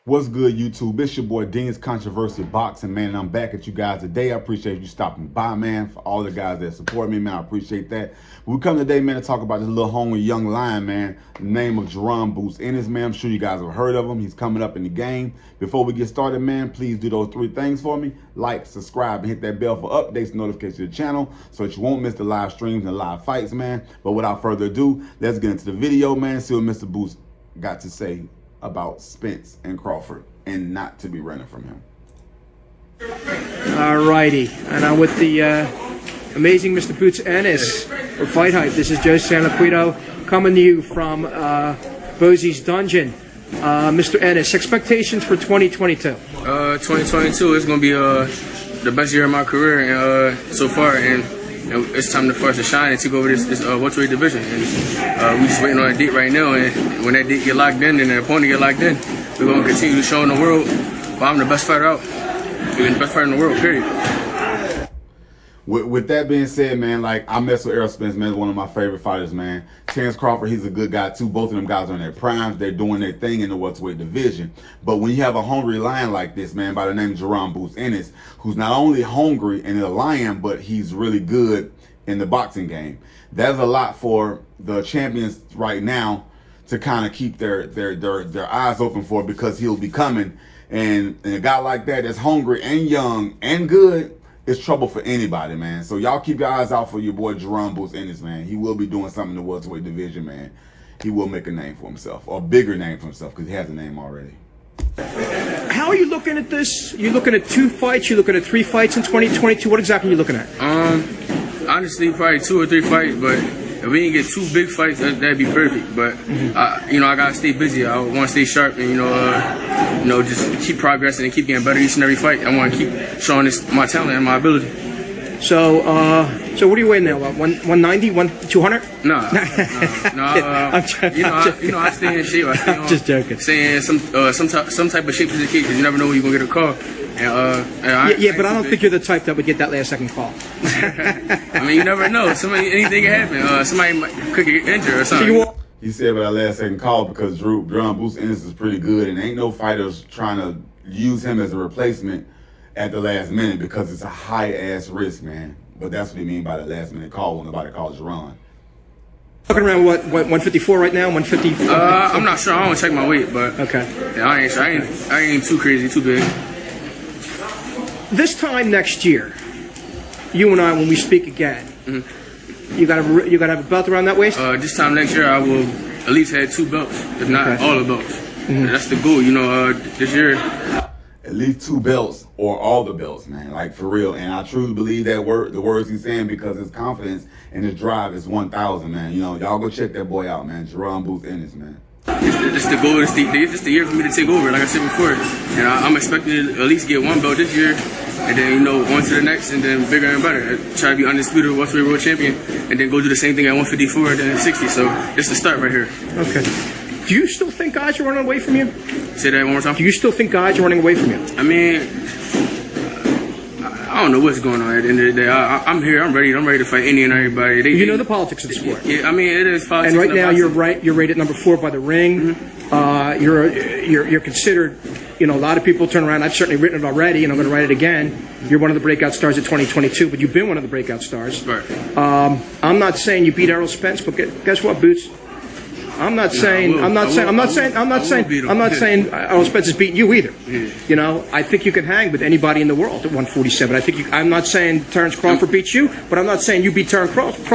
What's good, YouTube? It's your boy Dean's Controversy Boxing, man, and I'm back at you guys today. I appreciate you stopping by, man. For all the guys that support me, man, I appreciate that. We come today, man, to talk about this little hungry young lion, man. The name of Jaron Ennis, man. I'm sure you guys have heard of him. He's coming up in the game. Before we get started, man, please do those three things for me. Like, subscribe, and hit that bell for updates and notifications to the channel so that you won't miss the live streams and live fights, man. But without further ado, let's get into the video, man. See what Mr. Boots got to say about Spence and Crawford and not to be running from him. All righty, and I'm with the amazing Mr. Boots Ennis for Fight Hype. This is Joe Sanlaquido coming to you from Bosie's Dungeon. Mr. Ennis, expectations for 2022? 2022 is going to be the best year of my career so far, and it's time for us to shine and take over this welterweight division. And we just waiting on a date right now, and when that date get locked in and the opponent get locked in, we're going to continue to show in the world why I'm the best fighter out. We're the best fighter in the world, period. With that being said, man, like, I mess with Errol Spence, man. He's one of my favorite fighters, man. Terence Crawford, he's a good guy too. Both of them guys are in their primes. They're doing their thing in the welterweight division. But when you have a hungry lion like this, man, by the name of Jaron Ennis, who's not only hungry and a lion, but he's really good in the boxing game. That's a lot for the champions right now to kind of keep their eyes open for, because he'll be coming. And a guy like that that's hungry and young and good, it's trouble for anybody, man. So y'all keep your eyes out for your boy Jaron Ennis, man. He will be doing something in the welterweight division, man. He will make a name for himself, or a bigger name for himself, because he has a name already. How are you looking at this? You looking at 2 fights? You looking at 3 fights in 2022? What exactly are you looking at? Honestly, probably 2 or 3 fights, but if we didn't get 2 big fights, that'd be perfect. But I gotta stay busy. I want to stay sharp and just keep progressing and keep getting better each and every fight. I want to keep showing my talent and my ability. So what are you weighing now? 190, 200? No. I stay in shape. I stay on, just joking. Stay in some type of shape is the key, because you never know when you're gonna get a call. But I don't think you're the type that would get that last second call. I mean, you never know. Anything can happen. Somebody could get injured or something. He said about that last second call because Jaron Ennis is pretty good, and ain't no fighters trying to use him as a replacement at the last minute, because it's a high-ass risk, man. But that's what he mean by the last-minute call when nobody calls Jaron. Talking around what 154 right now? 150? I'm not sure. I don't check my weight, but okay. Yeah, I ain't too crazy, too big. This time next year, you and I, when we speak again, you gotta have a belt around that waist. This time next year, I will at least have 2 belts, if not all the belts. That's the goal, this year. At least 2 belts or all the belts, man, like, for real. And I truly believe that the words he's saying, because his confidence and his drive is 1,000, man. Y'all go check that boy out, man. Jaron Ennis, man. It's the goal. It's the year for me to take over, like I said before. And I'm expecting to at least get 1 belt this year, and then on to the next, and then bigger and better. Try to be undisputed welterweight world champion, and then go do the same thing at 154 and then 60. So it's the start right here. Okay. Do you still think guys are running away from you? Say that one more time. Do you still think guys are running away from you? I mean, I don't know what's going on at the end of the day. I'm here. I'm ready. I'm ready to fight any and everybody. You know the politics of the sport. Yeah, I mean, it is politics. And right now, you're rated number 4 by the Ring. You're considered. A lot of people turn around. I've certainly written it already, and I'm going to write it again. You're one of the breakout stars of 2022, but you've been one of the breakout stars. Right. I'm not saying you beat Errol Spence, but guess what, Boots? I'm not saying Errol Spence is beating you either. Yeah. I think you can hang with anybody in the world at 147. I'm not saying Terence Crawford beats you, but I'm not saying you beat Terence Crawford.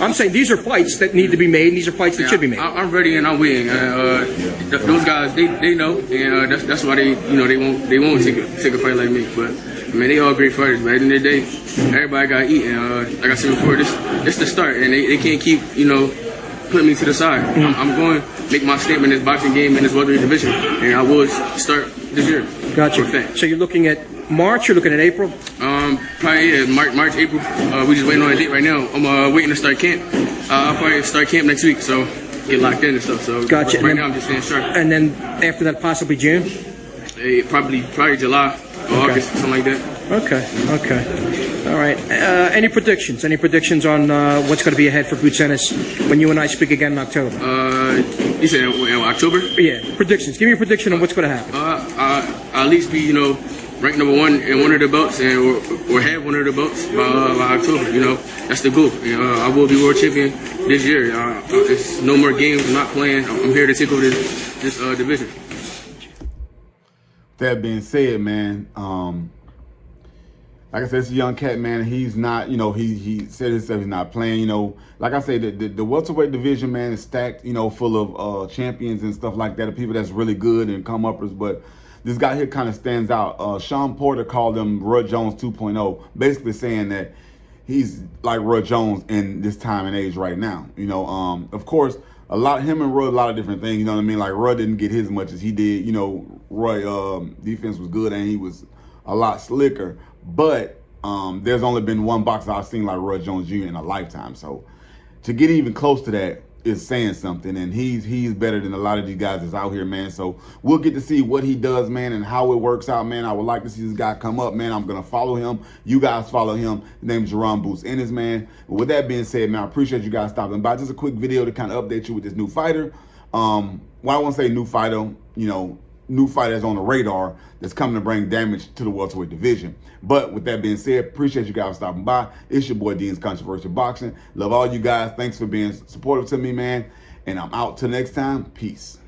I'm saying these are fights that need to be made, and these are fights that should be made. I'm ready and I'm waiting. Those guys, they know, and that's why they won't take a fight like me. But I mean, they all great fighters. But at the end of the day, everybody got to eat. And like I said before, this the start, and they can't keep put me to the side. I'm going to make my statement in this boxing game in this welterweight division, and I will start this year. Gotcha. So you're looking at March? You're looking at April? Probably March, April. We just waiting on a date right now. I'm waiting to start camp. I'll probably start camp next week, so get locked in and stuff. So gotcha. Right now I'm just staying sharp. And then after that, possibly June? Probably July or August, something like that. Okay. All right. Any predictions? Any predictions on what's going to be ahead for Boots Ennis when you and I speak again in October? You said in October? Yeah. Predictions. Give me a prediction on what's going to happen. I'll at least be, you know, ranked number 1 in one of the belts and or have one of the belts by October. You know, that's the goal. And, I will be world champion this year. It's no more games. I'm not playing. I'm here to take over this division. That being said, man, like I said, it's a young cat, man. He's not, you know, he said himself he's not playing, you know. Like I say, the welterweight division, man, is stacked, you know, full of champions and stuff like that, of people that's really good and come uppers. But this guy here kind of stands out. Sean Porter called him Rudd Jones 2.0, basically saying that he's like Rudd Jones in this time and age right now. You know, of course, him and Rudd, a lot of different things. You know what I mean? Like Rudd didn't get his as much as he did. You know, Roy defense was good and he was a lot slicker. But there's only been one boxer I've seen like Rudd Jones Jr. in a lifetime. So to get even close to that is saying something. And he's better than a lot of these guys that's out here, man. So we'll get to see what he does, man, and how it works out, man. I would like to see this guy come up, man. I'm going to follow him. You guys follow him. His name's Jaron Ennis, man. But with that being said, man, I appreciate you guys stopping by. Just a quick video to kind of update you with this new fighter. Well, I won't say new fighter, you know, new fighter that's on the radar that's coming to bring damage to the welterweight division. But with that being said, appreciate you guys stopping by. It's your boy Dean's Controversial Boxing. Love all you guys. Thanks for being supportive to me, man. And I'm out till next time. Peace.